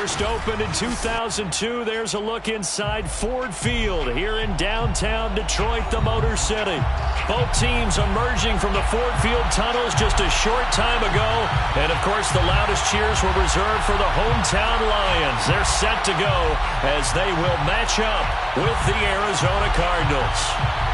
First opened in 2002, there's a look inside Ford Field here in downtown Detroit, the Motor City. Both teams emerging from the Ford Field tunnels just a short time ago. And, of course, the loudest cheers were reserved for the hometown Lions. They're set to go as they will match up with the Arizona Cardinals.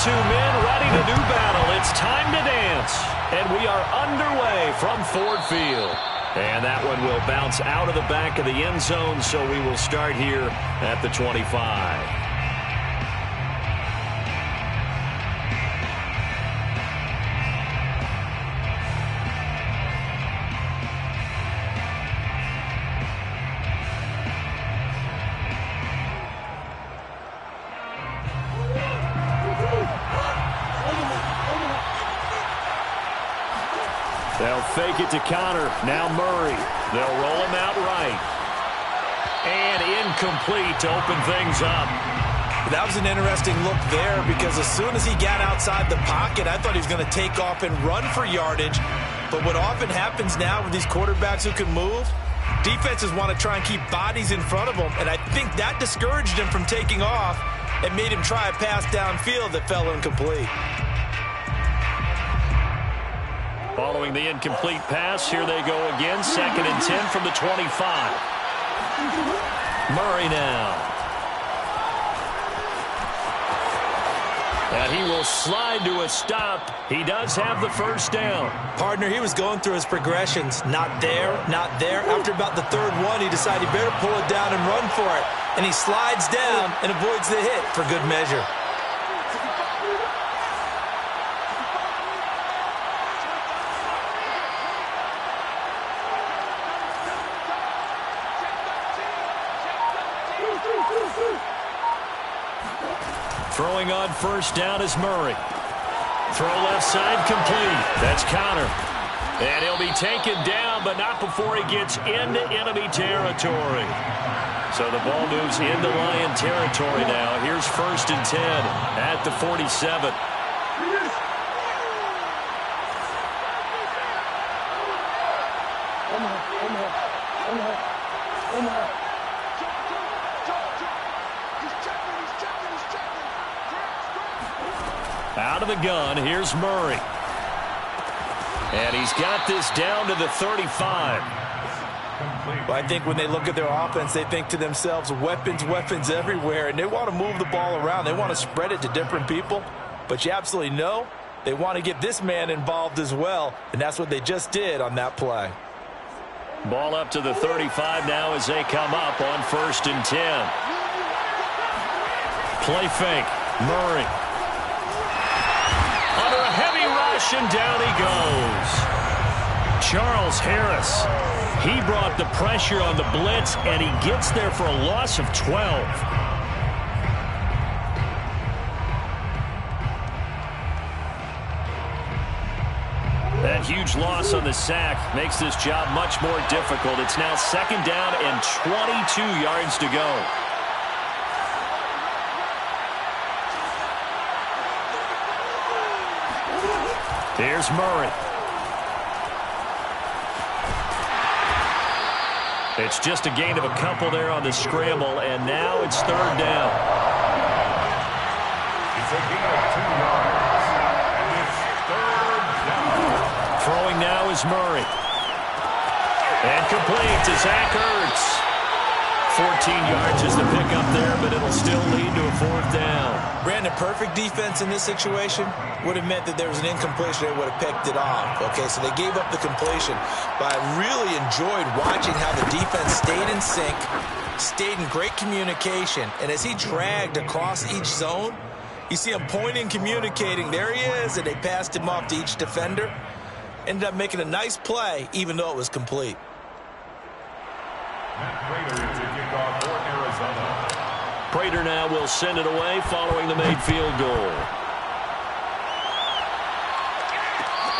Two men ready to do battle. It's time to dance. And we are underway from Ford Field. And that one will bounce out of the back of the end zone, so we will start here at the 25. They'll fake it to Connor. Now Murray. They'll roll him out right. And incomplete to open things up. That was an interesting look there because as soon as he got outside the pocket, I thought he was going to take off and run for yardage. But what often happens now with these quarterbacks who can move, defenses want to try and keep bodies in front of them. And I think that discouraged him from taking off and made him try a pass downfield that fell incomplete. Following the incomplete pass, here they go again. 2nd and 10 from the 25. Murray now. And he will slide to a stop. He does have the first down. Partner, he was going through his progressions. Not there, not there. After about the third one, he decided he better pull it down and run for it. And he slides down and avoids the hit for good measure. Throwing on first down is Murray. Throw left side complete. That's Connor. And he'll be taken down, but not before he gets into enemy territory. So the ball moves into Lion territory now. Here's 1st and 10 at the 47. Out of the gun, here's Murray. And he's got this down to the 35. Well, I think when they look at their offense, they think to themselves, weapons, weapons everywhere, and they want to move the ball around. They want to spread it to different people, but you absolutely know they want to get this man involved as well, and that's what they just did on that play. Ball up to the 35 now as they come up on 1st and 10. Play fake, Murray. Under a heavy rush, and down he goes. Charles Harris. He brought the pressure on the blitz, and he gets there for a loss of 12. That huge loss on the sack makes this job much more difficult. It's now 2nd down and 22 yards to go. Here's Murray. It's just a gain of a couple there on the scramble, and now it's 3rd down. It's a gain of 2 yards, and it's 3rd down. Throwing now is Murray. And complete to Zach Ertz. 14 yards is the pickup there, but it'll still lead to a 4th down. Brandon, perfect defense in this situation would have meant that there was an incompletion. They would have picked it off. Okay, so they gave up the completion. But I really enjoyed watching how the defense stayed in sync, stayed in great communication. And as he dragged across each zone, you see him pointing, communicating. There he is, and they passed him off to each defender. Ended up making a nice play, even though it was complete. Prater now will send it away following the made field goal.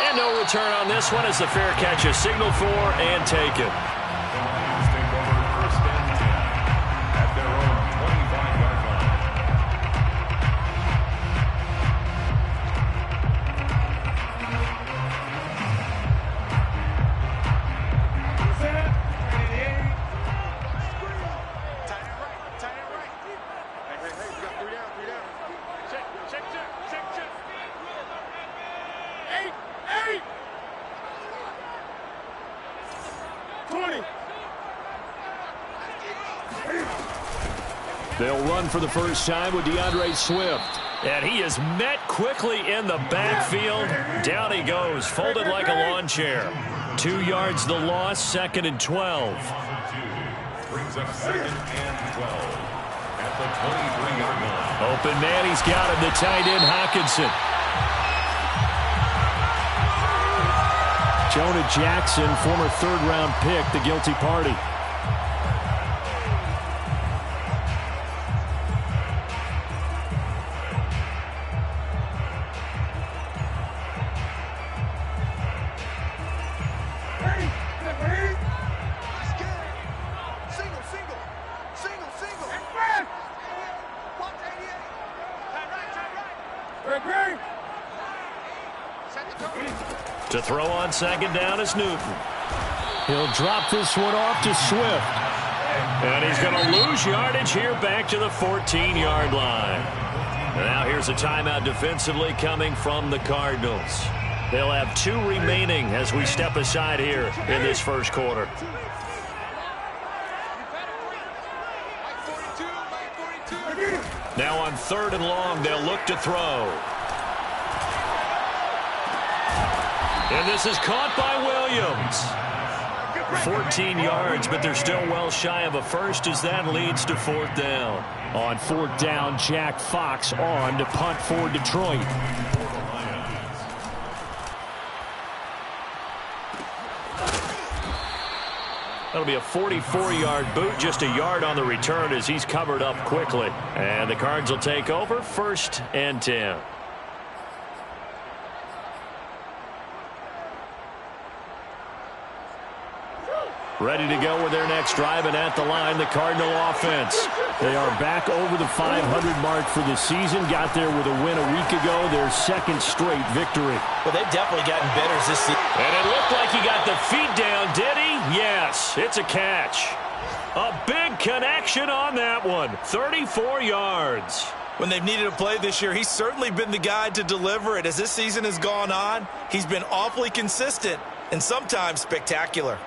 And no return on this one as the fair catch is signaled for and taken. Take over 1st and 10 at their own 25-yard line. They'll run for the first time with DeAndre Swift. And he is met quickly in the backfield. Down he goes, folded like a lawn chair. 2 yards the loss, 2nd and 12. Brings up 2nd and 12 at the 23-yard line. Open man, he's got him, the tight end, Hockenson. Jonah Jackson, former third-round pick, the guilty party. To throw on 2nd down is Newton. He'll drop this one off to Swift. And he's going to lose yardage here back to the 14-yard line. Now here's a timeout defensively coming from the Cardinals. They'll have 2 remaining as we step aside here in this first quarter. Now on 3rd and long, they'll look to throw. And this is caught by Williams. 14 yards, but they're still well shy of a first as that leads to 4th down. On 4th down, Jack Fox on to punt for Detroit. That'll be a 44-yard boot, just a yard on the return as he's covered up quickly. And the Cards will take over, 1st and 10. Ready to go with their next drive, and at the line, the Cardinal offense. They are back over the 500 mark for the season. Got there with a win a week ago, their 2nd straight victory. Well, they've definitely gotten better this season. And it looked like he got the feet down, did he? Yes, it's a catch. A big connection on that one. 34 yards. When they've needed a play this year, he's certainly been the guy to deliver it. As this season has gone on, he's been awfully consistent and sometimes spectacular.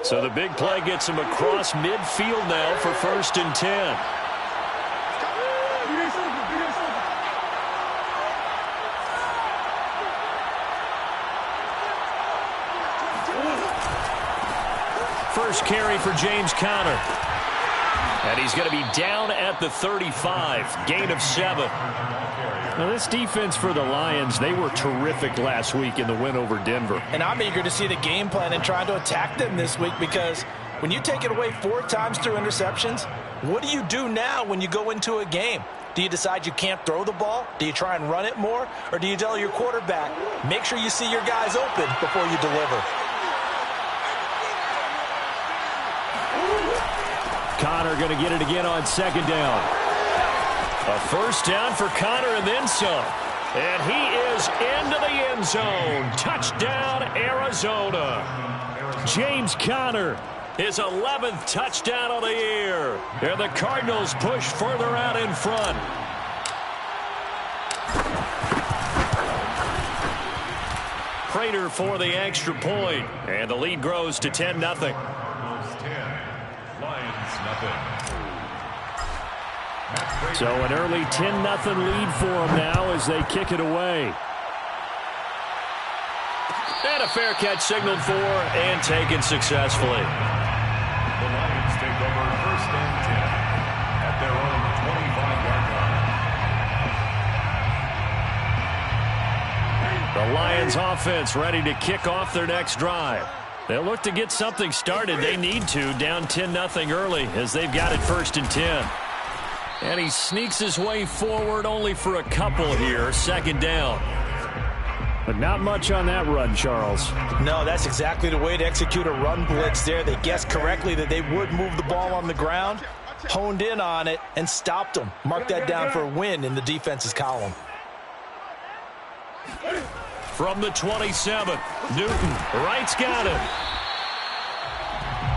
So the big play gets him across midfield now for 1st and 10. First carry for James Conner. And he's going to be down at the 35. Gain of 7. Now, this defense for the Lions, they were terrific last week in the win over Denver. And I'm eager to see the game plan and trying to attack them this week, because when you take it away 4 times through interceptions, what do you do now when you go into a game? Do you decide you can't throw the ball? Do you try and run it more? Or do you tell your quarterback, make sure you see your guys open before you deliver? Conner going to get it again on 2nd down. A first down for Conner and then some. And he is into the end zone. Touchdown, Arizona. James Conner, his 11th touchdown of the year. And the Cardinals push further out in front. Prater for the extra point. And the lead grows to 10-0. 10, Lions nothing. So an early 10-0 lead for them now as they kick it away. And a fair catch signaled for and taken successfully. The Lions take over 1st and 10 at their own 25-yard line. The Lions offense ready to kick off their next drive. They'll look to get something started. They need to, down 10-0 early as they've got it 1st and 10. And he sneaks his way forward only for a couple here. 2nd down. But not much on that run, Charles. No, that's exactly the way to execute a run blitz there. They guessed correctly that they would move the ball on the ground, honed in on it, and stopped them. Mark that down for a win in the defense's column. From the 27, Newton, right's got him.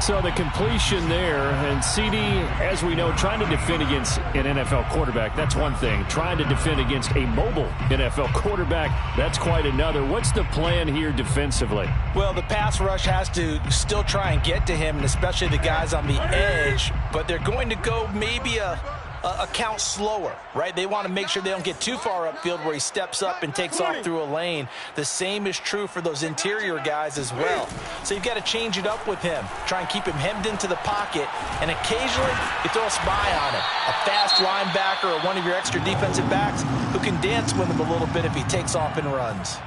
So the completion there, and CD, as we know, trying to defend against an NFL quarterback, that's one thing. Trying to defend against a mobile NFL quarterback, that's quite another. What's the plan here defensively? Well, the pass rush has to still try and get to him, and especially the guys on the edge, but they're going to go maybe a account slower, right? They want to make sure they don't get too far upfield where he steps up and takes off through a lane. The same is true for those interior guys as well. So you've got to change it up with him. Try and keep him hemmed into the pocket, and occasionally you throw a spy on him. A fast linebacker or one of your extra defensive backs who can dance with him a little bit if he takes off and runs.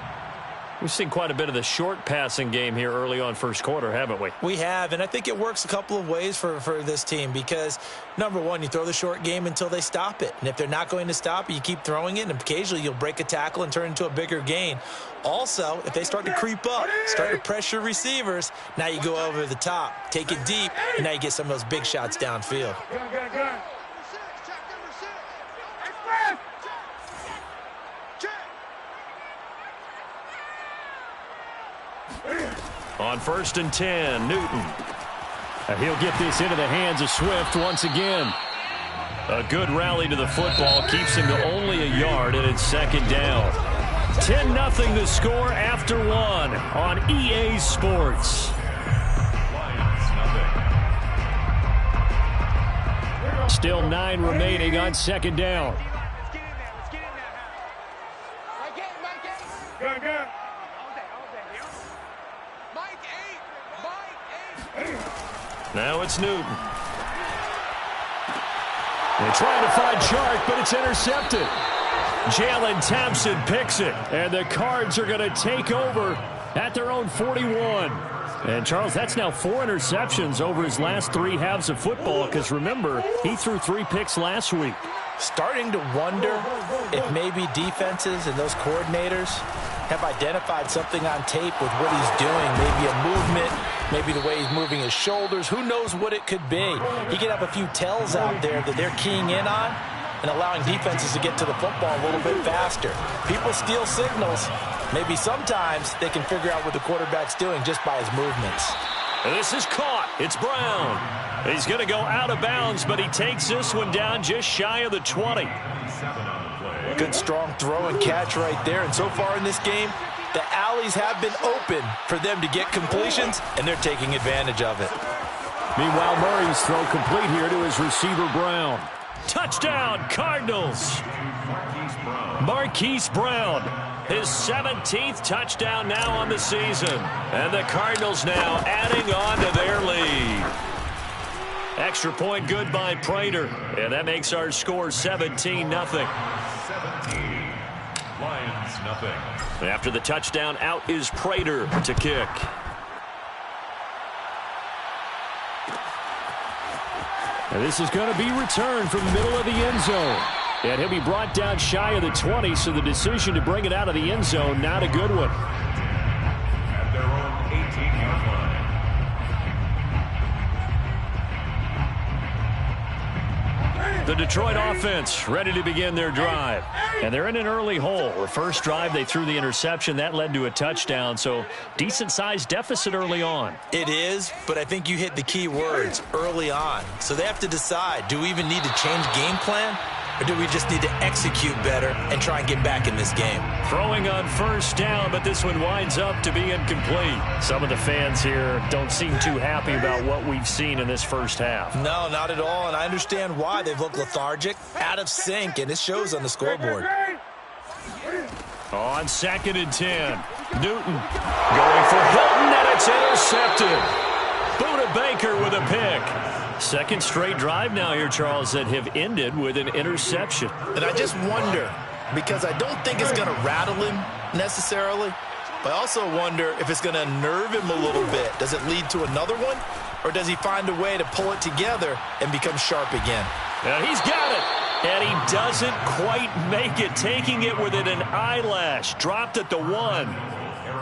We've seen quite a bit of the short passing game here early on first quarter, haven't we? We have, and I think it works a couple of ways for this team because, number one, you throw the short game until they stop it. And if they're not going to stop it, you keep throwing it, and occasionally you'll break a tackle and turn it into a bigger gain. Also, if they start to creep up, start to pressure receivers, now you go over the top, take it deep, and now you get some of those big shots downfield. On 1st and 10, Newton. He'll get this into the hands of Swift once again. A good rally to the football keeps him to only a yard, and it's 2nd down. 10-0 the score after 1 on EA Sports. Still 9 remaining on 2nd down. Now it's Newton. They're trying to find Chark, but it's intercepted. Jalen Thompson picks it, and the Cards are going to take over at their own 41. And, Charles, that's now 4 interceptions over his last 3 halves of football because, remember, he threw 3 picks last week. Starting to wonder if maybe defenses and those coordinators have identified something on tape with what he's doing. Maybe a movement, maybe the way he's moving his shoulders. Who knows what it could be? He could have a few tells out there that they're keying in on and allowing defenses to get to the football a little bit faster. People steal signals. Maybe sometimes they can figure out what the quarterback's doing just by his movements. And this is caught. It's Brown. He's going to go out of bounds, but he takes this one down just shy of the 20. Good strong throw and catch right there. And so far in this game, the alleys have been open for them to get completions, and they're taking advantage of it. Meanwhile, Murray's throw complete here to his receiver, Brown. Touchdown, Cardinals. Marquise Brown, his 17th touchdown now on the season. And the Cardinals now adding on to their lead. Extra point good by Prater. And that makes our score 17-0. 17. Lions, nothing. After the touchdown, out is Prater to kick. And this is going to be returned from the middle of the end zone. And he'll be brought down shy of the 20, so the decision to bring it out of the end zone, not a good one. At their own 18-yard line. The Detroit offense ready to begin their drive. And they're in an early hole. The first drive, they threw the interception. That led to a touchdown, so decent-sized deficit early on. It is, but I think you hit the key words, early on. So they have to decide, do we even need to change game plan? Or do we just need to execute better and try and get back in this game? Throwing on first down, but this one winds up to be incomplete. Some of the fans here don't seem too happy about what we've seen in this first half. No, not at all, and I understand why. They've looked lethargic, out of sync, and it shows on the scoreboard. On 2nd and 10, Newton going for Hilton, and it's intercepted. Buda Baker with a pick. Second straight drive now here, Charles, that have ended with an interception. And I just wonder, because I don't think it's going to rattle him necessarily, but I also wonder if it's going to nerve him a little bit. Does it lead to another one? Or does he find a way to pull it together and become sharp again? And he's got it. And he doesn't quite make it, taking it within an eyelash. Dropped at the 1.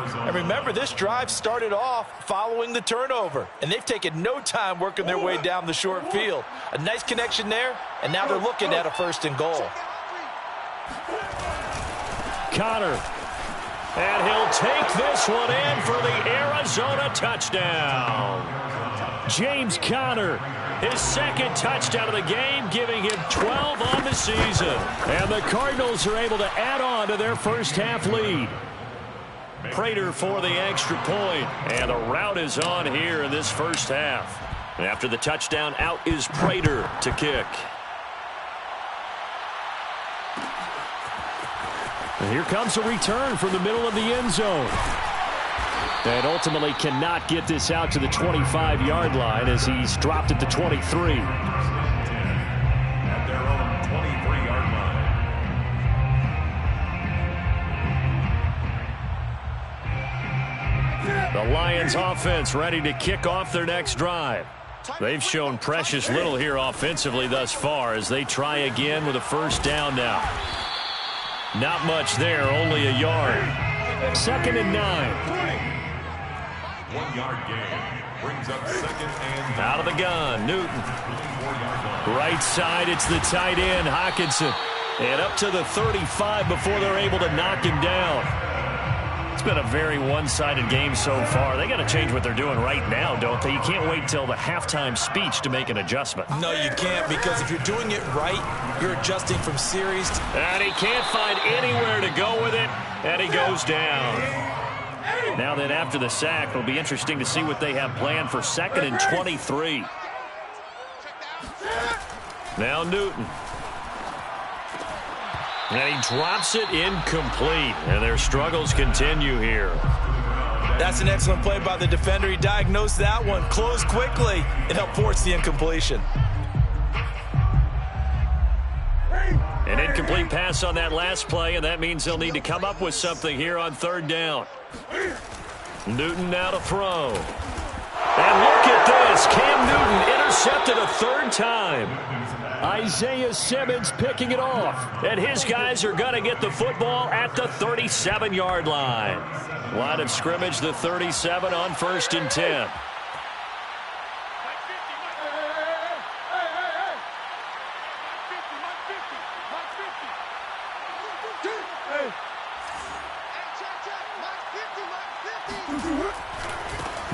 And remember, this drive started off following the turnover, and they've taken no time working their way down the short field. A nice connection there, and now they're looking at a 1st and goal. Connor. And he'll take this one in for the Arizona touchdown. James Conner, his 2nd touchdown of the game, giving him 12 on the season. And the Cardinals are able to add on to their first half lead. Prater for the extra point, and the route is on here in this first half. After the touchdown, out is Prater to kick. And here comes a return from the middle of the end zone. And ultimately cannot get this out to the 25-yard line as he's dropped at the 23. At their own 23-yard line. The Lions offense ready to kick off their next drive. They've shown precious little here offensively thus far as they try again with a first down now. Not much there, only a yard. 2nd and 9. 1-yard gain brings up 2nd and 9. Out of the gun, Newton. Right side, it's the tight end, Hockenson. And up to the 35 before they're able to knock him down. It's been a very one-sided game so far. They got to change what they're doing right now, don't they? You can't wait till the halftime speech to make an adjustment. No, you can't, because if you're doing it right, you're adjusting from series. And he can't find anywhere to go with it, and he goes down. Now then, after the sack, it'll be interesting to see what they have planned for 2nd and 23. Now Newton. And he drops it incomplete. And their struggles continue here. That's an excellent play by the defender. He diagnosed that one, closed quickly, and helped force the incompletion. An incomplete pass on that last play, and that means they'll need to come up with something here on 3rd down. Newton now to throw. And look at this. Cam Newton intercepted a 3rd time. Isaiah Simmons picking it off. And his guys are going to get the football at the 37-yard line. Line of scrimmage, the 37 on 1st and 10.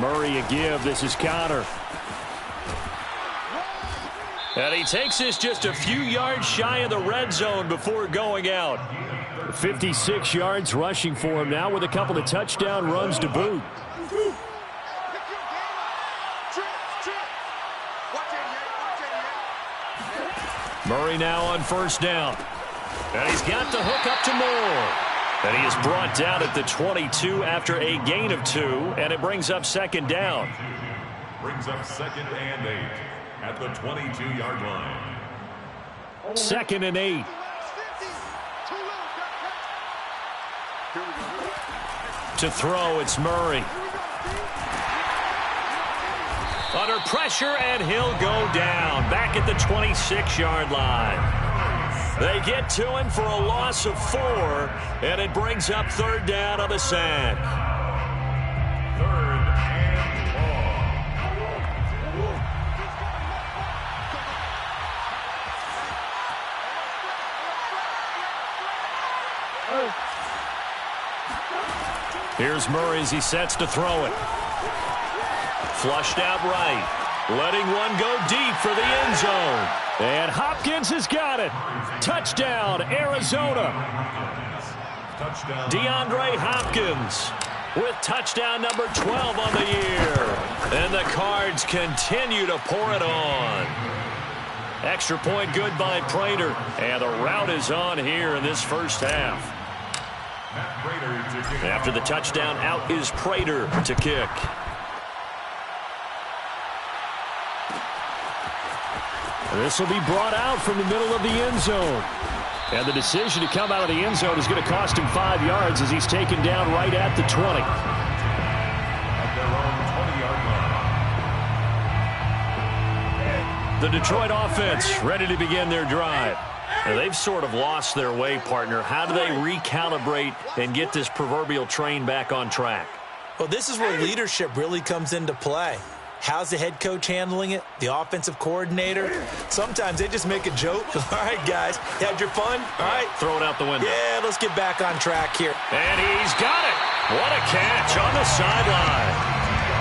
Murray a give. This is Connor. And he takes this just a few yards shy of the red zone before going out. 56 yards rushing for him now with a couple of touchdown runs to boot. Murray now on 1st down. And he's got the hook up to Moore. And he is brought down at the 22 after a gain of 2, and it brings up 2nd down. Brings up 2nd and 8 at the 22-yard line. 2nd and 8. To throw, it's Murray. Under pressure, and he'll go down. Back at the 26-yard line. They get to him for a loss of 4, and it brings up 3rd down on the sack. 3rd and long. Here's Murray as he sets to throw it. Flushed out right. Letting one go deep for the end zone. And Hopkins has got it. Touchdown, Arizona. Touchdown. DeAndre Hopkins with touchdown number 12 on the year. And the Cards continue to pour it on. Extra point good by Prater. And the route is on here in this first half. After the touchdown, out is Prater to kick. This will be brought out from the middle of the end zone. And the decision to come out of the end zone is going to cost him 5 yards as he's taken down right at the 20. At their own 20-yard line. The Detroit offense ready to begin their drive. Now, they've sort of lost their way, partner. How do they recalibrate and get this proverbial train back on track? Well, this is where leadership really comes into play. How's the head coach handling it? The offensive coordinator? Sometimes they just make a joke. All right, guys, you had your fun? All right. Throw it out the window. Yeah, let's get back on track here. And he's got it. What a catch on the sideline.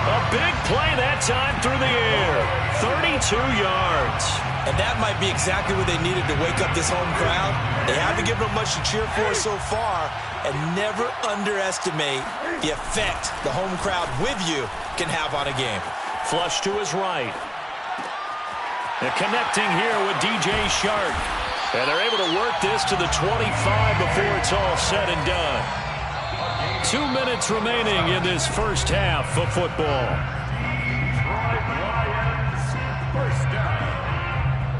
A big play that time through the air. 32 yards. And that might be exactly what they needed to wake up this home crowd. They haven't given them much to cheer for so far. And never underestimate the effect the home crowd with you can have on a game. Flush to his right. And connecting here with DJ Shark. And they're able to work this to the 25 before it's all said and done. 2 minutes remaining in this first half of football.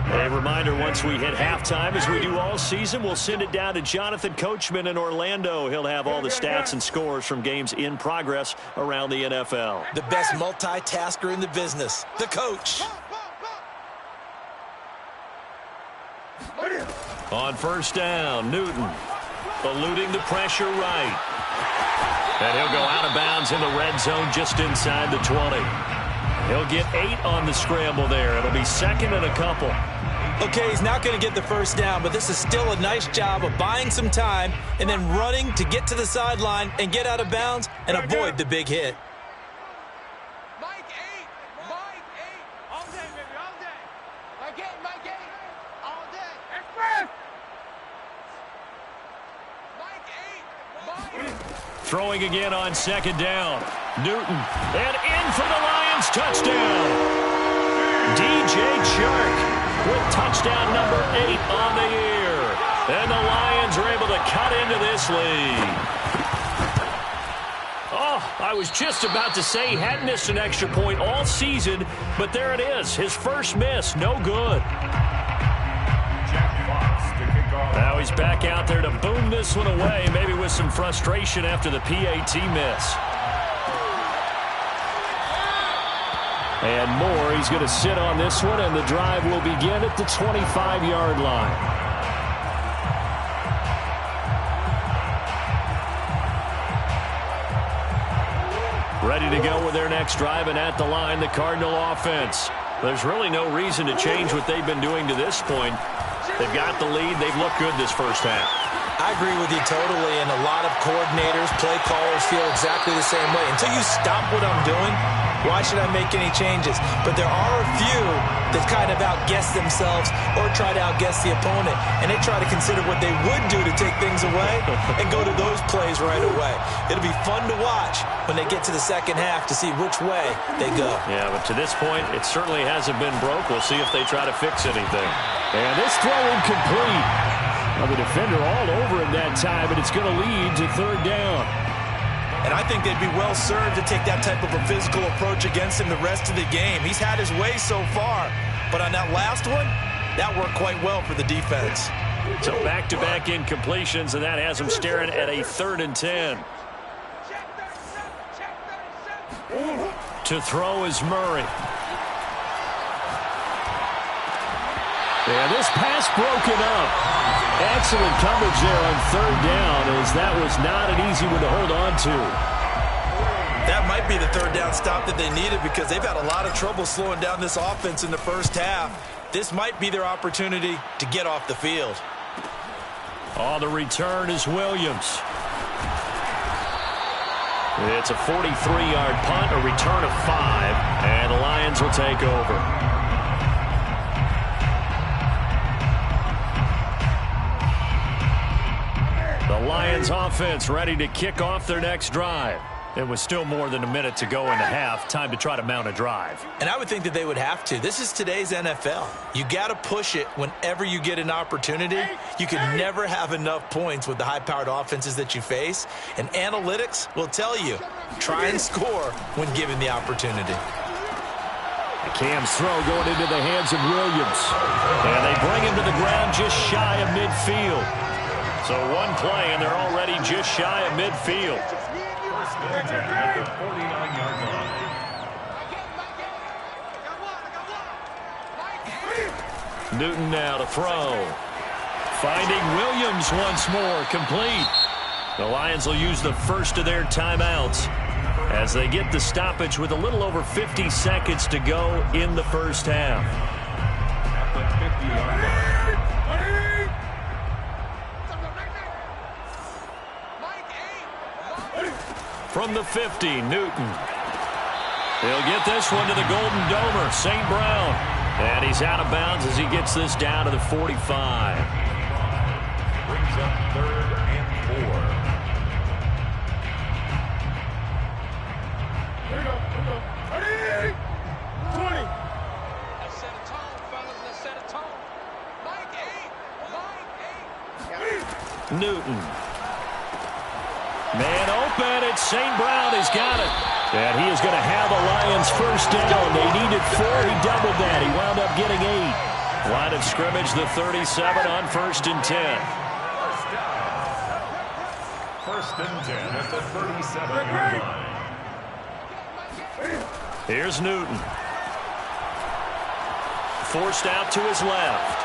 A reminder, once we hit halftime, as we do all season, we'll send it down to Jonathan Coachman in Orlando. He'll have all the stats and scores from games in progress around the NFL. The best multitasker in the business, the coach. On first down, Newton eluding the pressure right. And he'll go out of bounds in the red zone just inside the 20. He'll get 8 on the scramble there. It'll be second and a couple. Okay, he's not going to get the first down, but this is still a nice job of buying some time and then running to get to the sideline and get out of bounds and avoid the big hit. Mike 8. All day, baby, all day. Mike 8. All day. Express. Mike 8. Throwing again on second down. Newton. And in for the Lions touchdown. DJ Chark with touchdown number 8 on the year. And the Lions are able to cut into this lead. Oh, I was just about to say he hadn't missed an extra point all season, but there it is. His first miss, no good. Now he's back out there to boom this one away, maybe with some frustration after the PAT miss. And Moore, he's going to sit on this one, and the drive will begin at the 25-yard line. Ready to go with their next drive, and at the line, the Cardinal offense. There's really no reason to change what they've been doing to this point. They've got the lead. They've looked good this first half. I agree with you totally, and a lot of coordinators, play callers feel exactly the same way. Until you stop what I'm doing, why should I make any changes? But there are a few that kind of outguess themselves or try to outguess the opponent, and they try to consider what they would do to take things away and go to those plays right away. It'll be fun to watch when they get to the second half to see which way they go. Yeah, but to this point, it certainly hasn't been broke. We'll see if they try to fix anything. And this throw incomplete. Well, the defender all over him that time, but it's going to lead to third down. And I think they'd be well served to take that type of a physical approach against him the rest of the game. He's had his way so far, but on that last one, that worked quite well for the defense. So back-to-back incompletions, and that has him staring at a 3rd and 10. To throw is Murray. And this pass broken up. Excellent coverage there on 3rd down, as that was not an easy one to hold on to. That might be the 3rd down stop that they needed, because they've had a lot of trouble slowing down this offense in the first half. This might be their opportunity to get off the field. On the return is Williams. It's a 43-yard punt, a return of 5, and the Lions will take over. The Lions offense ready to kick off their next drive. It was still more than a minute to go in the half. Time to try to mount a drive. And I would think that they would have to. This is today's NFL. You got to push it whenever you get an opportunity. You can never have enough points with the high-powered offenses that you face. And analytics will tell you, try and score when given the opportunity. Cam's throw going into the hands of Williams. And they bring him to the ground just shy of midfield. So one play, and they're already just shy of midfield. At the 49-yard line. Newton now to throw. Finding Williams once more, complete. The Lions will use the first of their timeouts as they get the stoppage with a little over 50 seconds to go in the first half. At the 50-yard line. From the 50, Newton. He'll get this one to the Golden Domer, St. Brown. And he's out of bounds as he gets this down to the 45. Brings up 3rd and 4. There you go. 30, 20. Let's set a tone, fellas. Let's set a tone. Mike 8. Newton. Man open. It's St. Brown. He's got it. And he is going to have the Lions first down. They needed 4. He doubled that. He wound up getting 8. Line of scrimmage, the 37 on 1st and 10. First and 10 at the 37-yard line. Here's Newton. Forced out to his left.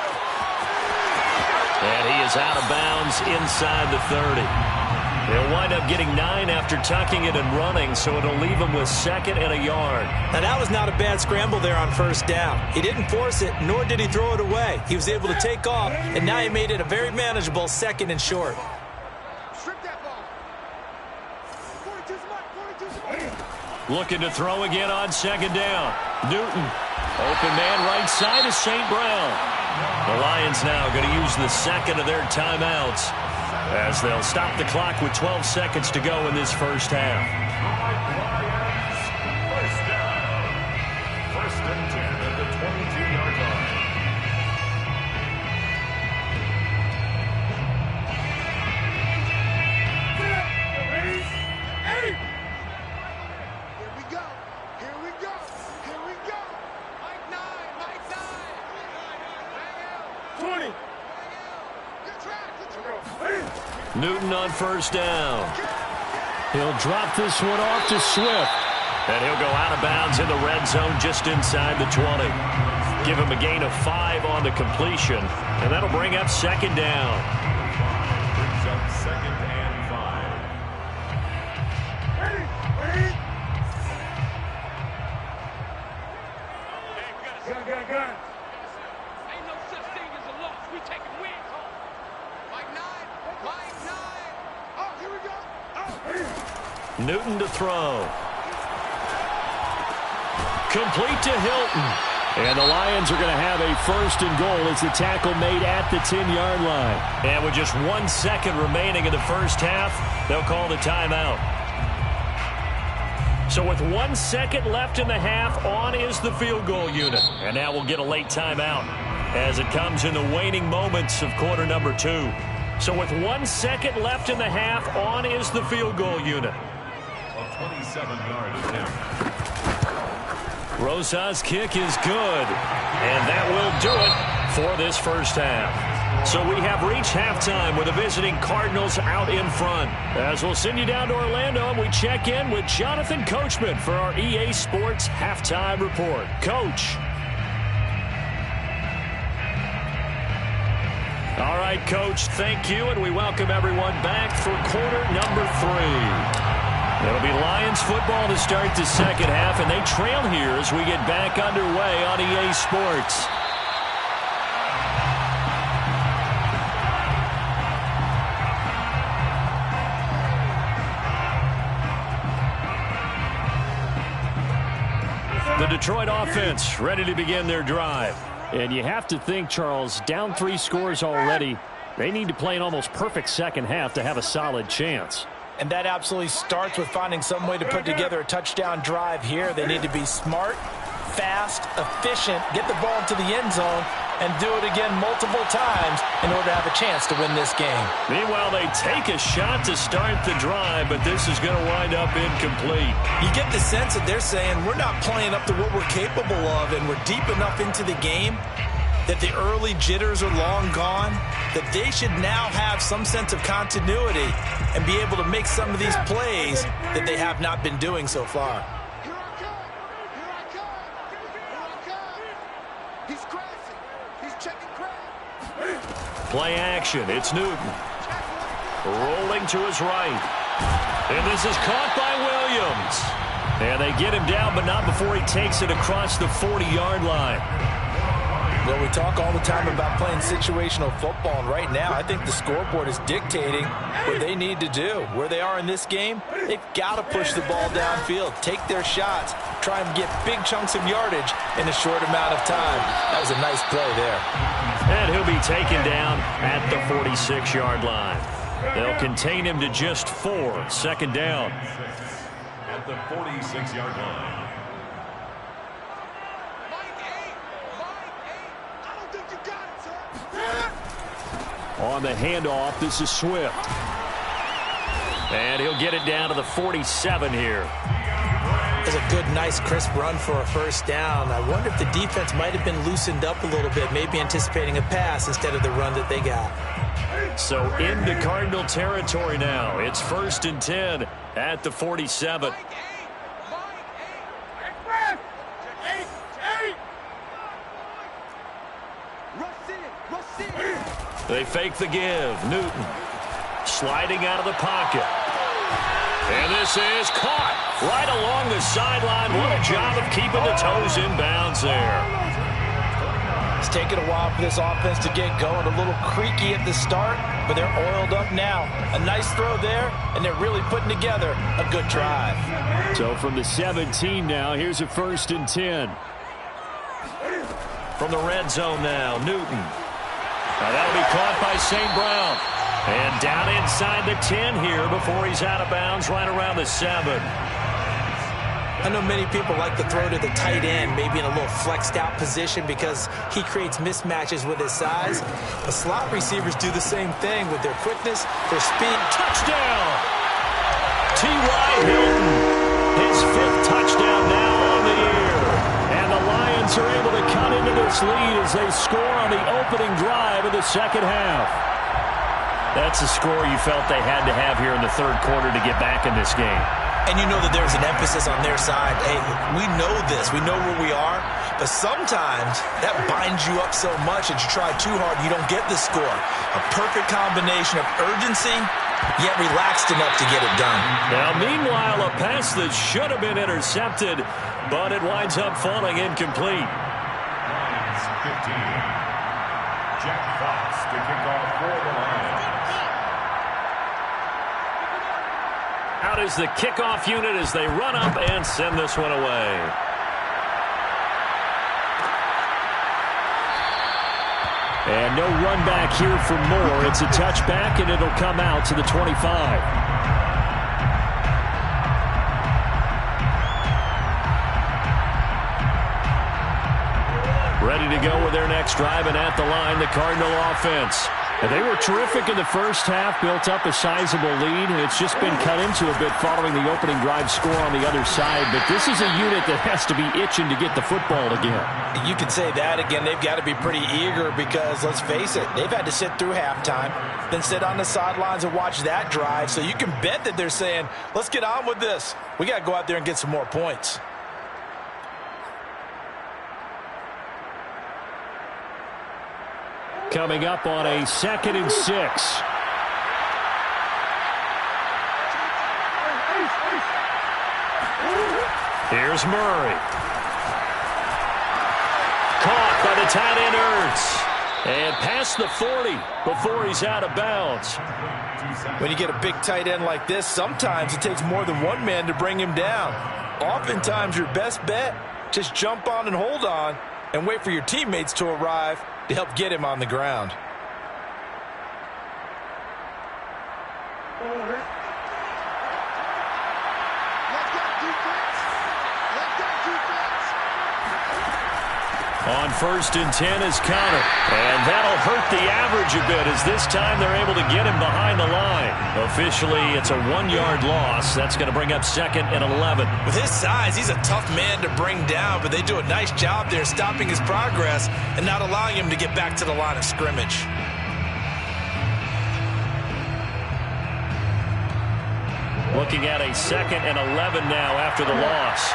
And he is out of bounds inside the 30. They'll wind up getting 9 after tucking it and running, so it'll leave him with 2nd and a yard. Now, that was not a bad scramble there on first down. He didn't force it, nor did he throw it away. He was able to take off, and now he made it a very manageable 2nd and short. Strip that ball. 42 smart. Looking to throw again on 2nd down. Newton. Open man right side is St. Brown. The Lions now going to use the 2nd of their timeouts as they'll stop the clock with 12 seconds to go in this first half. First down. First and 10 at the 22-yard line. Here we go. Here we go. Here we go. Mike 9. Mike 9. 20. Good track. Newton on first down. He'll drop this one off to Swift. And he'll go out of bounds in the red zone just inside the 20. Give him a gain of 5 on the completion. And that'll bring up 2nd down. Brings up 2nd and 5. Gun. Ain't no such thing as a loss. We taking wins home. Mike 9. Mike 9. Oh, here we go. Oh. Newton to throw. Complete to Hilton. And the Lions are going to have a 1st and goal as the tackle made at the 10-yard line. And with just 1 second remaining in the first half, they'll call the timeout. So with 1 second left in the half, on is the field goal unit. And now we'll get a late timeout as it comes in the waning moments of quarter number 2. So with 1 second left in the half, on is the field goal unit. A 27-yard attempt. Rosa's kick is good. And that will do it for this first half. So we have reached halftime with the visiting Cardinals out in front. As we'll send you down to Orlando, and we check in with Jonathan Coachman for our EA Sports Halftime Report. Coach. All right, Coach, thank you, and we welcome everyone back for quarter number 3. It'll be Lions football to start the second half, and they trail here as we get back underway on EA Sports. The Detroit offense ready to begin their drive. And you have to think, Charles, down 3 scores already. They need to play an almost perfect second half to have a solid chance. And that absolutely starts with finding some way to put together a touchdown drive here. They need to be smart, fast, efficient, get the ball into the end zone, and do it again multiple times in order to have a chance to win this game. Meanwhile, they take a shot to start the drive, but this is going to wind up incomplete. You get the sense that they're saying we're not playing up to what we're capable of, and we're deep enough into the game that the early jitters are long gone, that they should now have some sense of continuity and be able to make some of these plays that they have not been doing so far. Here I come. Here I come. Here I come. He's crashing. He's checking crash. Play action. It's Newton. Rolling to his right. And this is caught by Williams. And they get him down, but not before he takes it across the 40-yard line. Well, we talk all the time about playing situational football, and right now I think the scoreboard is dictating what they need to do. Where they are in this game, they've got to push the ball downfield, take their shots, try and get big chunks of yardage in a short amount of time. That was a nice play there. And he'll be taken down at the 46-yard line. They'll contain him to just 4. Second down. At the 46-yard line. On the handoff, this is Swift. And he'll get it down to the 47 here. It's a good, nice, crisp run for a first down. I wonder if the defense might have been loosened up a little bit, maybe anticipating a pass instead of the run that they got. So into Cardinal territory now. It's 1st and 10 at the 47. They fake the give. Newton sliding out of the pocket. And this is caught right along the sideline. What a job of keeping the toes in bounds there. It's taken a while for this offense to get going. A little creaky at the start, but they're oiled up now. A nice throw there, and they're really putting together a good drive. So from the 17 now, here's a 1st and 10. From the red zone now, Newton. Now that'll be caught by St. Brown. And down inside the 10 here before he's out of bounds right around the 7. I know many people like to throw to the tight end, maybe in a little flexed out position because he creates mismatches with his size. The slot receivers do the same thing with their quickness, their speed. Touchdown! T.Y. Hilton, his 5th touchdown now on the year. And the Lions are able to cut into this lead as they score on the opening drive of the second half. That's a score you felt they had to have here in the 3rd quarter to get back in this game. And you know that there's an emphasis on their side. Hey, we know this. We know where we are. But sometimes that binds you up so much that you try too hard, you don't get the score. A perfect combination of urgency, yet relaxed enough to get it done. Now, meanwhile, a pass that should have been intercepted, but it winds up falling incomplete. Lions 15. Jack Fox to kick off for the Lions. Out is the kickoff unit as they run up and send this one away. And no run back here for Moore. It's a touchback, and it'll come out to the 25. Ready to go with their next drive, and at the line, the Cardinal offense. And they were terrific in the first half, built up a sizable lead, and it's just been cut into a bit following the opening drive score on the other side. But this is a unit that has to be itching to get the football again. You could say that again. They've got to be pretty eager because, let's face it, they've had to sit through halftime, then sit on the sidelines and watch that drive. So you can bet that they're saying, let's get on with this. We got to go out there and get some more points. Coming up on a 2nd and 6. Here's Murray. Caught by the tight end Ertz. And past the 40 before he's out of bounds. When you get a big tight end like this, sometimes it takes more than one man to bring him down. Oftentimes your best bet, just jump on and hold on and wait for your teammates to arrive to help get him on the ground. On 1st and 10 is Connor. And that'll hurt the average a bit as this time they're able to get him behind the line. Officially, it's a 1-yard loss. That's going to bring up 2nd and 11. With his size, he's a tough man to bring down, but they do a nice job there stopping his progress and not allowing him to get back to the line of scrimmage. Looking at a 2nd and 11 now after the loss.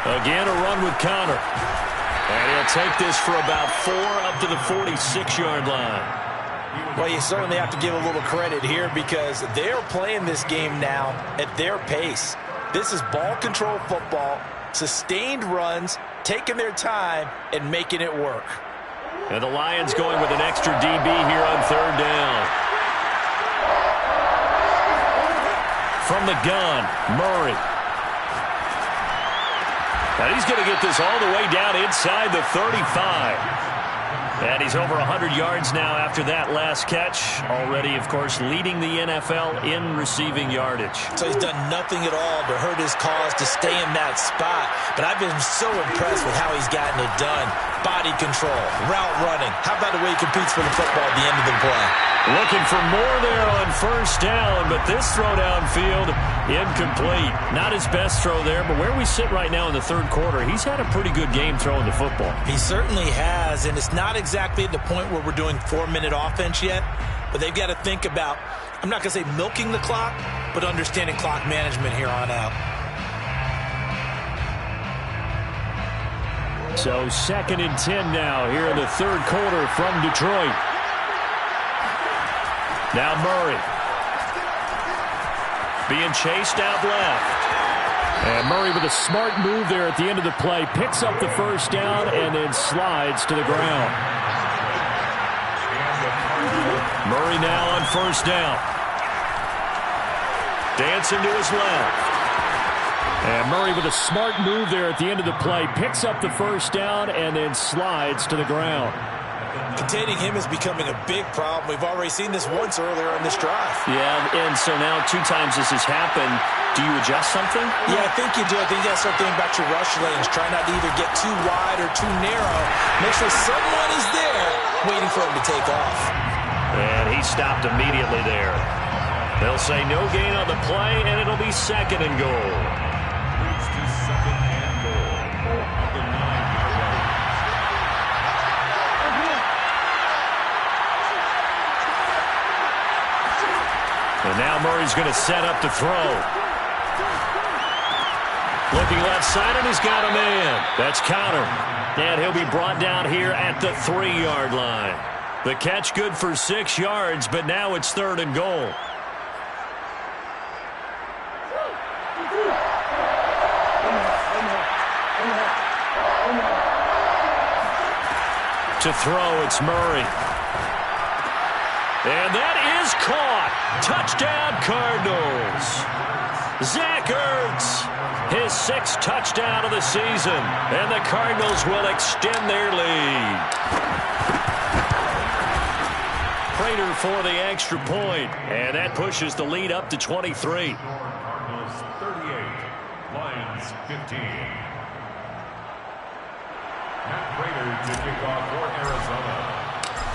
Again, a run with Connor. And he'll take this for about 4 up to the 46-yard line. Well, you certainly have to give a little credit here because they're playing this game now at their pace. This is ball control football, sustained runs, taking their time, and making it work. And the Lions going with an extra DB here on 3rd down. From the gun, Murray. Now he's going to get this all the way down inside the 35. And he's over 100 yards now after that last catch. Already, of course, leading the NFL in receiving yardage. So he's done nothing at all to hurt his cause to stay in that spot. But I've been so impressed with how he's gotten it done. Body control, route running. How about the way he competes for the football at the end of the play? Looking for more there on first down, but this throw downfield, incomplete. Not his best throw there, but where we sit right now in the third quarter, he's had a pretty good game throwing the football. He certainly has, and it's not exactly at the point where we're doing 4-minute offense yet, but they've got to think about, I'm not going to say milking the clock, but understanding clock management here on out. So 2nd and 10 now here in the third quarter from Detroit. Now Murray. Being chased out left. And Murray with a smart move there at the end of the play. Picks up the first down and then slides to the ground. Murray now on first down. Dancing to his left. And Murray with a smart move there at the end of the play. Picks up the first down and then slides to the ground. Containing him is becoming a big problem. We've already seen this once earlier in this drive. Yeah, and so now 2 times this has happened. Do you adjust something? Yeah, I think you do. I think you got to start thinking about your rush lanes. Try not to either get too wide or too narrow. Make sure someone is there waiting for him to take off. And he stopped immediately there. They'll say no gain on the play, and it'll be 2nd and goal. Moves to 2nd and goal at the 9-yard line. And now Murray's going to set up to throw. Looking left side, and he's got a man. That's Connor. And he'll be brought down here at the 3-yard line. The catch good for 6 yards, but now it's 3rd and goal. To throw, it's Murray. And that is caught. Touchdown, Cardinals. Zach Ertz, his 6th touchdown of the season. And the Cardinals will extend their lead. Prater for the extra point. And that pushes the lead up to 23. Cardinals 38, Lions 15. Matt Prater to kick off for Arizona.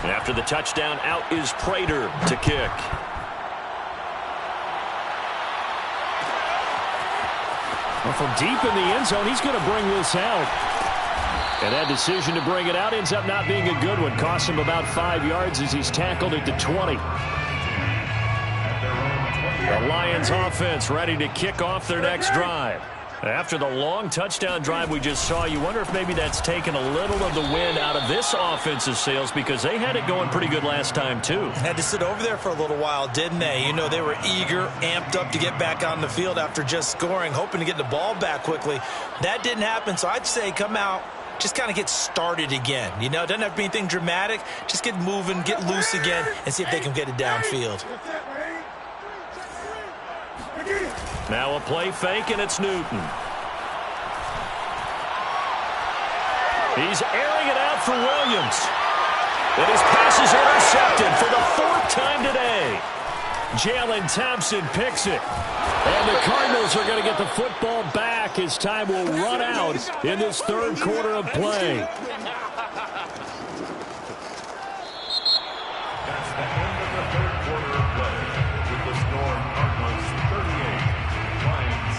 After the touchdown, out is Prater to kick. Well, from deep in the end zone, he's going to bring this out. And that decision to bring it out ends up not being a good one. Costs him about 5 yards as he's tackled at the 20. The Lions offense ready to kick off their next drive. After the long touchdown drive we just saw, you wonder if maybe that's taken a little of the wind out of this offense's sails, because they had it going pretty good last time too. Had to sit over there for a little while, didn't they? You know, they were eager, amped up to get back on the field after just scoring, hoping to get the ball back quickly. That didn't happen, so I'd say come out, just kind of get started again. You know, it doesn't have to be anything dramatic. Just get moving, get loose again, and see if they can get it downfield. Now a play fake, and it's Newton. He's airing it out for Williams. And his pass is intercepted for the 4th time today. Jalen Thompson picks it. And the Cardinals are going to get the football back as time will run out in this 3rd quarter of play. That's the end of the 3rd quarter of play. With the score, Cardinals 38, Lions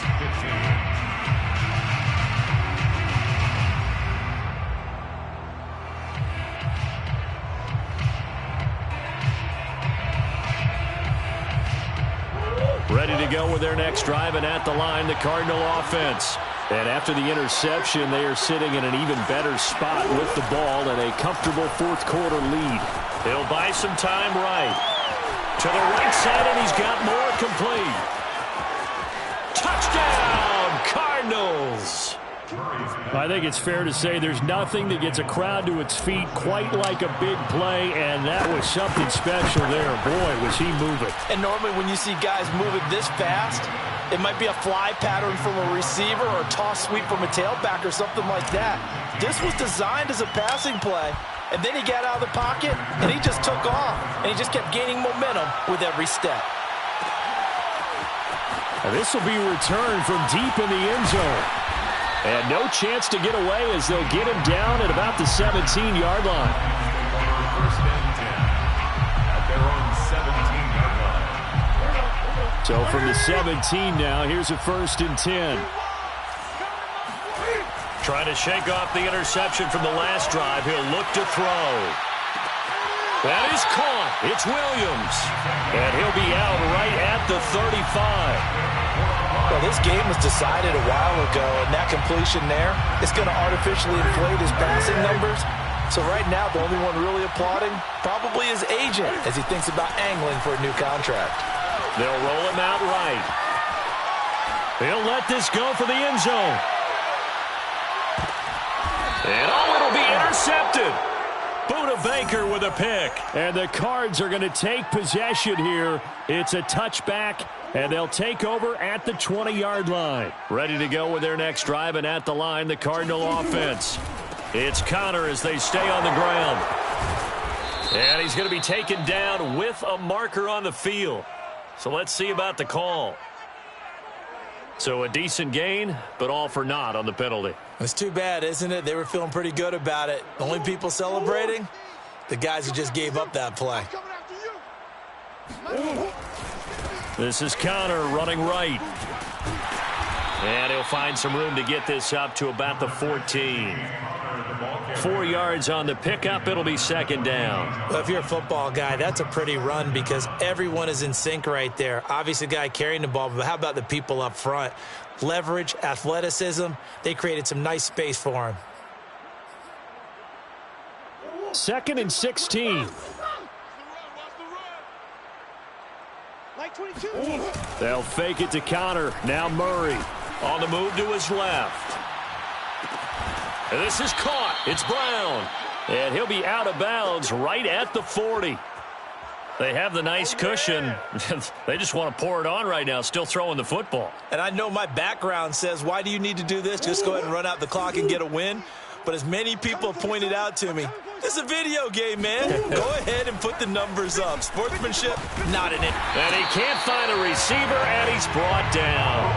15. Ready to go with their next drive, and at the line, the Cardinal offense. And after the interception, they are sitting in an even better spot with the ball and a comfortable 4th quarter lead. He'll buy some time right. To the right side, and he's got more complete. Touchdown, Cardinals! I think it's fair to say there's nothing that gets a crowd to its feet quite like a big play, and that was something special there. Boy, was he moving. And normally when you see guys moving this fast, it might be a fly pattern from a receiver or a toss sweep from a tailback or something like that. This was designed as a passing play, And then he got out of the pocket, and he just took off. And he just kept gaining momentum with every step. And this will be returned from deep in the end zone. And no chance to get away as they'll get him down at about the 17-yard line. First and 10 at their own 17-yard line. So from the 17 now, here's a 1st and 10. Trying to shake off the interception from the last drive. He'll look to throw. That is caught. It's Williams. And he'll be out right at the 35. Well, this game was decided a while ago, and that completion there is going to artificially inflate his passing numbers. So right now, the only one really applauding probably his agent as he thinks about angling for a new contract. They'll roll him out right. He'll let this go for the end zone. And it'll be intercepted. Buda Baker with a pick. And the Cards are going to take possession here. It's a touchback, and they'll take over at the 20-yard line. Ready to go with their next drive, and at the line, the Cardinal offense. It's Connor as they stay on the ground. And he's going to be taken down with a marker on the field. So let's see about the call. So a decent gain, but all for naught on the penalty. It's too bad, isn't it? They were feeling pretty good about it. The only people celebrating, the guys who just gave up that play. This is Connor running right. And he'll find some room to get this up to about the 14. 4 yards on the pickup. It'll be 2nd down. Well, if you're a football guy, that's a pretty run because everyone is in sync right there. Obviously, the guy carrying the ball, but how about the people up front? Leverage, athleticism, they created some nice space for him. 2nd and 16. They'll fake it to Connor. Now Murray on the move to his left. And this is caught. It's Brown. And he'll be out of bounds right at the 40. They have the nice cushion. They just want to pour it on right now, still throwing the football. And I know my background says, why do you need to do this? Just go ahead and run out the clock and get a win. But as many people have pointed out to me, this is a video game, man. Go ahead and put the numbers up. Sportsmanship, not in it. And he can't find a receiver, and he's brought down.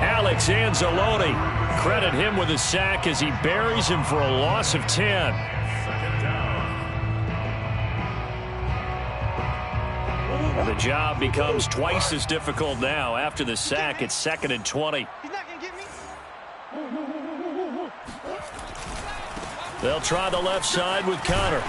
Alex Anzalone, credit him with a sack as he buries him for a loss of 10. And the job becomes twice as difficult now. After the sack, it's 2nd and 20. They'll try the left side with Connor.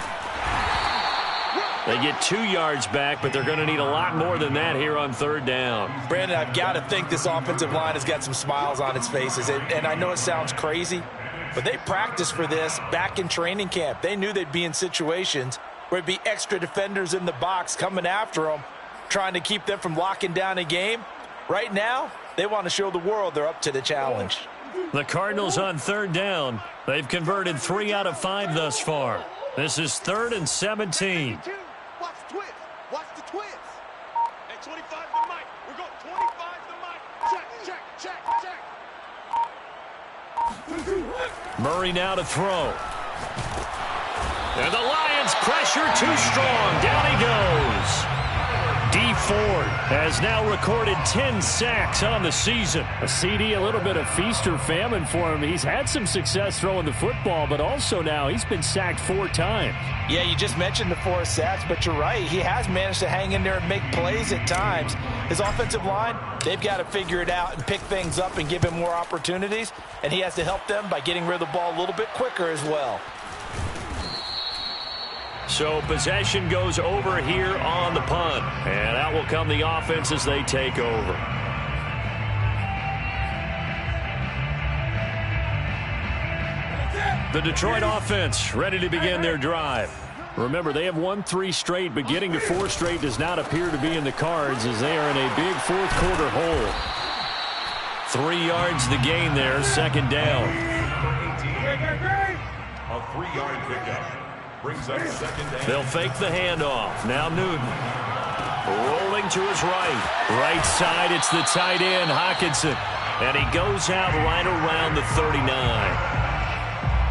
They get 2 yards back, but they're going to need a lot more than that here on 3rd down. Brandon, I've got to think this offensive line has got some smiles on its faces. And I know it sounds crazy, but they practiced for this back in training camp. They knew they'd be in situations where it'd be extra defenders in the box coming after them, trying to keep them from locking down a game. Right now, they want to show the world they're up to the challenge. The Cardinals on 3rd down. They've converted 3 out of 5 thus far. This is 3rd and 17. Watch the twist. Watch the twist. Hey, 25 the mic. We're going 25 the mic. Check. Murray now to throw. And the Lions pressure too strong. Down he goes. Dee Ford has now recorded 10 sacks on the season. A CD, a little bit of feast or famine for him. He's had some success throwing the football, but also now he's been sacked 4 times. Yeah, you just mentioned the 4 sacks, but you're right. He has managed to hang in there and make plays at times. His offensive line, they've got to figure it out and pick things up and give him more opportunities, and he has to help them by getting rid of the ball a little bit quicker as well. So possession goes over here on the punt. And out will come the offense as they take over. The Detroit offense ready to begin their drive. Remember, they have won 3 straight, but getting to 4 straight does not appear to be in the cards as they are in a big 4th quarter hole. 3 yards the gain there, 2nd down. A 3-yard pickup. Brings up 2nd down. They'll fake the handoff. Now Newton. Rolling to his right. Right side, it's the tight end, Hockenson. And he goes out right around the 39.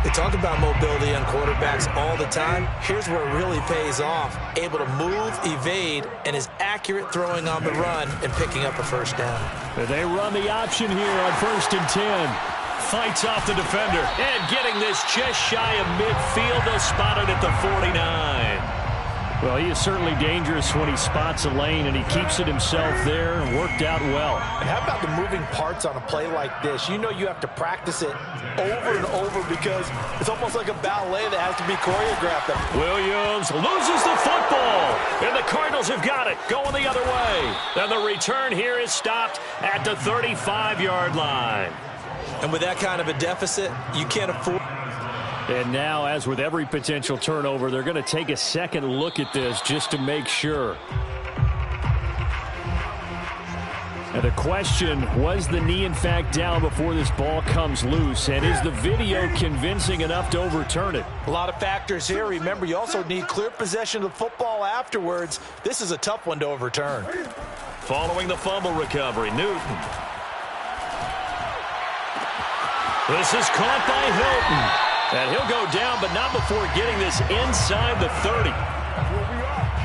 They talk about mobility on quarterbacks all the time. Here's where it really pays off. Able to move, evade, and is accurate throwing on the run and picking up a first down. They run the option here on 1st and 10. Fights off the defender. And getting this just shy of midfield. They'll spot it at the 49. Well, he is certainly dangerous when he spots a lane, and he keeps it himself there and worked out well. And how about the moving parts on a play like this? You know you have to practice it over and over because it's almost like a ballet that has to be choreographed. Williams loses the football, and the Cardinals have got it going the other way. And the return here is stopped at the 35-yard line. And with that kind of a deficit, you can't afford. And now, as with every potential turnover, they're going to take a second look at this just to make sure. And the question, was the knee in fact down before this ball comes loose? And is the video convincing enough to overturn it? A lot of factors here. Remember, you also need clear possession of the football afterwards. This is a tough one to overturn. Following the fumble recovery, Newton. This is caught by Hilton. And he'll go down, but not before getting this inside the 30.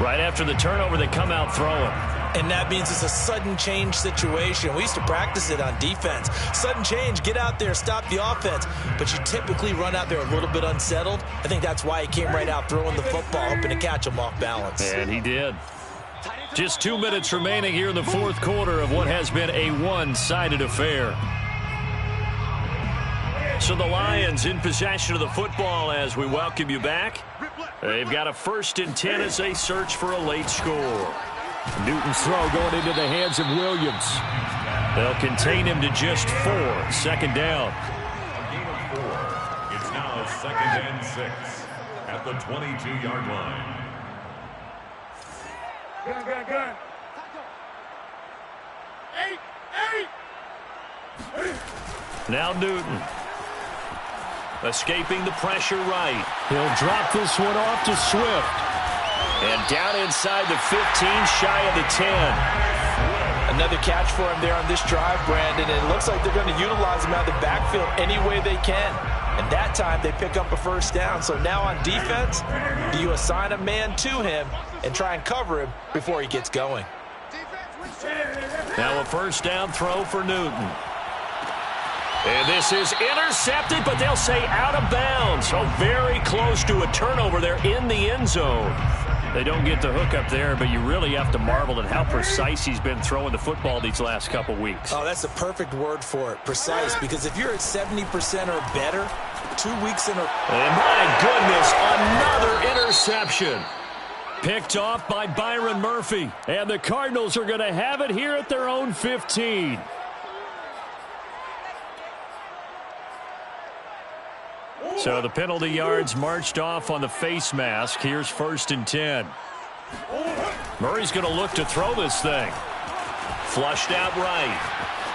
Right after the turnover, they come out throwing. And that means it's a sudden change situation. We used to practice it on defense. Sudden change, get out there, stop the offense. But you typically run out there a little bit unsettled. I think that's why he came right out throwing the football, hoping to catch him off balance. And he did. Just 2 minutes remaining here in the fourth quarter of what has been a one-sided affair. So the Lions in possession of the football as we welcome you back. They've got a 1st and 10 as they search for a late score. Newton's throw going into the hands of Williams. They'll contain him to just 4. 2nd down. A gain of 4. It's now 2nd and 6 at the 22-yard line. Gun. 8. Now Newton. Escaping the pressure right. He'll drop this one off to Swift. And down inside the 15, shy of the 10. Another catch for him there on this drive, Brandon. And it looks like they're going to utilize him out of the backfield any way they can. And that time they pick up a first down. So now on defense, do you assign a man to him and try and cover him before he gets going? Now a first down throw for Newton. And this is intercepted, but they'll say out of bounds. So very close to a turnover there in the end zone. They don't get the hook up there, but you really have to marvel at how precise he's been throwing the football these last couple weeks. Oh, that's the perfect word for it, precise, because if you're at 70% or better, 2 weeks in a... And my goodness, another interception. Picked off by Byron Murphy. And the Cardinals are going to have it here at their own 15. So the penalty yards marched off on the face mask. Here's 1st and 10. Murray's going to look to throw this thing. Flushed out right.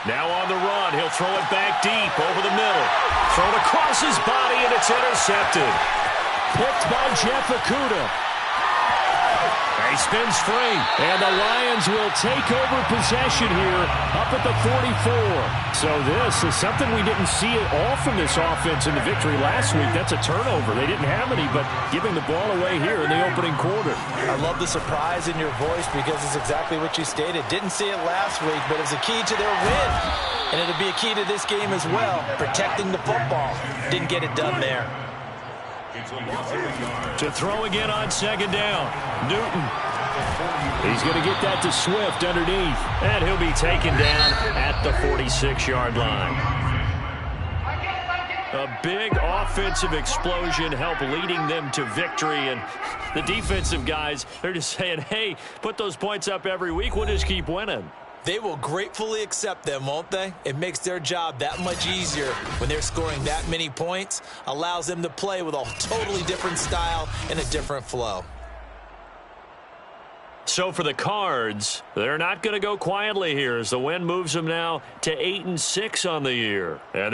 Now on the run. He'll throw it back deep over the middle. Thrown across his body, and it's intercepted. Picked by Jeff Okudah. He spins free, and the Lions will take over possession here up at the 44. So this is something we didn't see at all from this offense in the victory last week. That's a turnover. They didn't have any, but giving the ball away here in the opening quarter. I love the surprise in your voice because it's exactly what you stated. Didn't see it last week, but it was a key to their win. And it'll be a key to this game as well, protecting the football. Didn't get it done there. To throw again on 2nd down. Newton. He's going to get that to Swift underneath. And he'll be taken down at the 46-yard line. A big offensive explosion helped leading them to victory. And the defensive guys, they're just saying, hey, put those points up every week. We'll just keep winning. They will gratefully accept them, won't they? It makes their job that much easier when they're scoring that many points. Allows them to play with a totally different style and a different flow. So for the Cards, they're not going to go quietly here as the win moves them now to 8-6 on the year. And